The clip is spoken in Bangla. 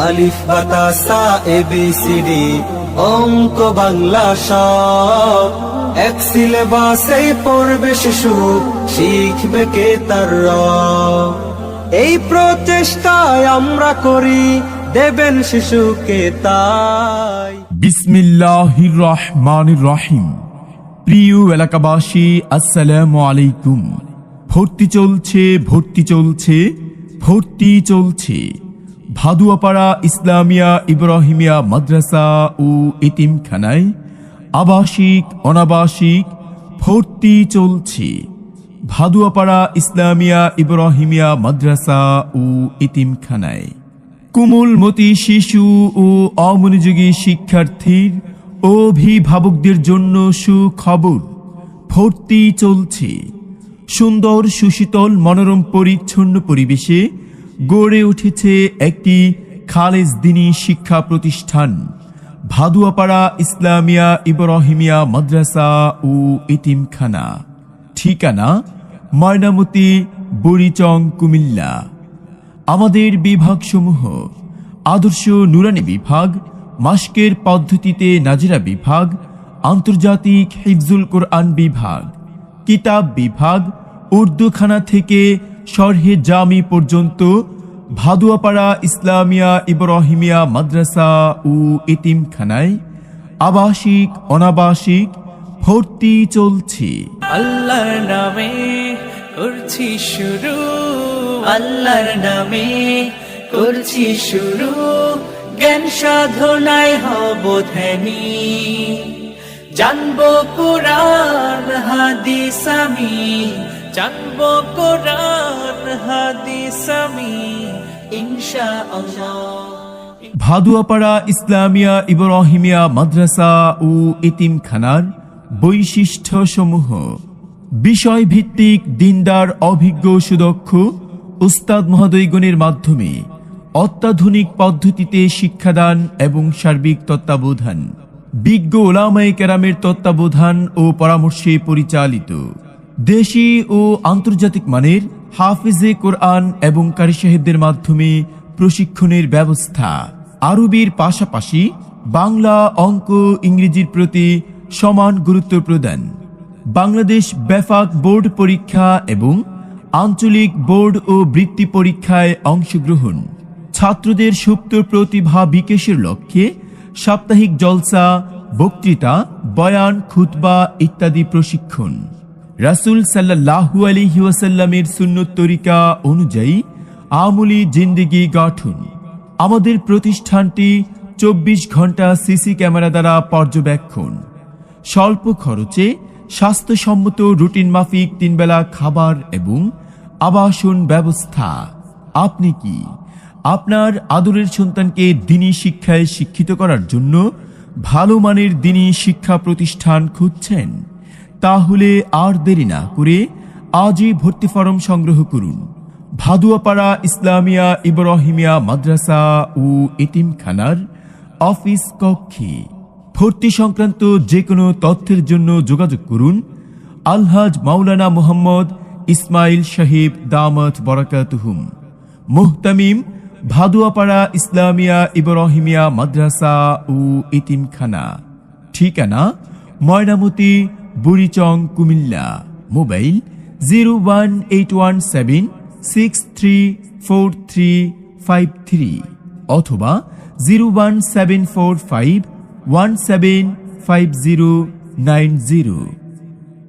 আলিফ বাতা সা এবিসিডি অঙ্ক বাংলা সব এক সিলেবাসে পড়বে শিশু, শিখবে কে তার রব। এই প্রচেষ্টায় আমরা করি, দেবেন শিশুকে তাই। বিসমিল্লাহির রহমানির রহিম। প্রিয় এলাকাবাসী, আসসালামু আলাইকুম। ভর্তি চলছে ভাদুয়াপাড়া ইসলামিয়া ইব্রাহিমিয়া মাদ্রাসা ও এতিমখানায় আবাসিক অনাবাসিক ভর্তি চলছে। ভাদুয়াপাড়া ইসলামিয়া ইব্রাহিমিয়া মাদ্রাসা ও এতিমখানায় কোমলমতি শিশু ও অমনোযোগী শিক্ষার্থীর অভিভাবকদের জন্য সুখবর, ভর্তি চলছে। সুন্দর সুশীতল মনোরম পরিচ্ছন্ন পরিবেশে গড়ে উঠেছে একটি খালেজ দ্বীনী শিক্ষা প্রতিষ্ঠান, ভাদুয়াপাড়া ইসলামিয়া ইব্রাহিমিয়া মাদ্রাসা ও এতিমখানা। ঠিকানা ময়নামতি, বুড়িচং, কুমিল্লা। আমাদের বিভাগসমূহ: আদর্শ নুরানি বিভাগ, মাসকের পদ্ধতিতে নাজিরা বিভাগ, আন্তর্জাতিক হিফজুল কোরআন বিভাগ, কিতাব বিভাগ, উর্দুখানা থেকে শরহে জামি পর্যন্ত ভাদুয়াপাড়া ইসলামিয়া ইব্রাহিমিয়া মাদ্রাসা ও এতিমখানায় আবাসিক অনাবাসিক ভর্তি চলছে। আল্লাহর নামে করছি শুরু, আল্লাহর নামে করছি শুরু, জ্ঞান সাধনায় হব ধ্যানী, জানবো কোরআন হাদিস আমি, জানবো কোরআন হাদিস আমি ইনশাআল্লাহ। ভাদুয়াপাড়া ইসলামিয়া ইব্রাহিমিয়া মাদ্রাসা ও এতিমখানার বৈশিষ্ট্যসমূহ: বিষয়ভিত্তিক দিনদার অভিজ্ঞ সুদক্ষ উস্তাদ মহোদয়গণের মাধ্যমে অত্যাধুনিক পদ্ধতিতে শিক্ষাদান এবং সার্বিক তত্ত্বাবধান, বিজ্ঞ ওলামায়ে কেরামের তত্ত্বাবধান ও পরামর্শে পরিচালিত। দেশি ও আন্তর্জাতিক মানের হাফিজে কোরআন এবং কারি সাহেবদের মাধ্যমে প্রশিক্ষণের ব্যবস্থা। আরবির পাশাপাশি বাংলা, অঙ্ক, ইংরেজির প্রতি সমান গুরুত্ব প্রদান। বাংলাদেশ ব্যাপক বোর্ড পরীক্ষা এবং আঞ্চলিক বোর্ড ও বৃত্তি পরীক্ষায় অংশগ্রহণ। ছাত্রদের সুপ্ত প্রতিভা বিকাশের লক্ষ্যে সাপ্তাহিক জলসা, বক্তৃতা, বয়ান, খুতবা ইত্যাদি প্রশিক্ষণ। রাসূল সাল্লাল্লাহু আলাইহি ওয়াসাল্লামের সুন্নত তরিকা অনুযায়ী আমলি জিন্দেগি গঠন। আমাদের প্রতিষ্ঠানটি 24 ঘন্টা সিসি ক্যামেরা দ্বারা পর্যবেক্ষণ। স্বল্প খরচে স্বাস্থ্যসম্মত রুটিন মাফিক 3 বেলা খাবার এবং আবাসন ব্যবস্থা। আপনি কি আপনার আদরের সন্তানকে দ্বীনী শিক্ষায় শিক্ষিত করার জন্য ভালো মানের দ্বীনী শিক্ষা প্রতিষ্ঠান খুঁজছেন? তাহলে আর দেরি না করে আজই ভর্তি ফরম সংগ্রহ করুন। ভাদুয়াপাড়া ইসলামিয়া ইব্রাহিমিয়া মাদ্রাসা ও এতিমখানার অফিস কক্ষে। ভর্তি সংক্রান্ত যে কোনো তথ্যের জন্য যোগাযোগ করুন আলহাজ মাওলানা মুহাম্মদ ইসমাইল সাহেব দামাত বরাকাতুহুম, মুহতামিম, ভাদুয়াপাড়া ইসলামিয়া ইব্রাহিমিয়া মাদ্রাসা ও এতিমখানা। ঠিকানা ময়নামতি, বুড়িচং, কুমিল্লা। মোবাইল 018163435 অথবা 01745175090।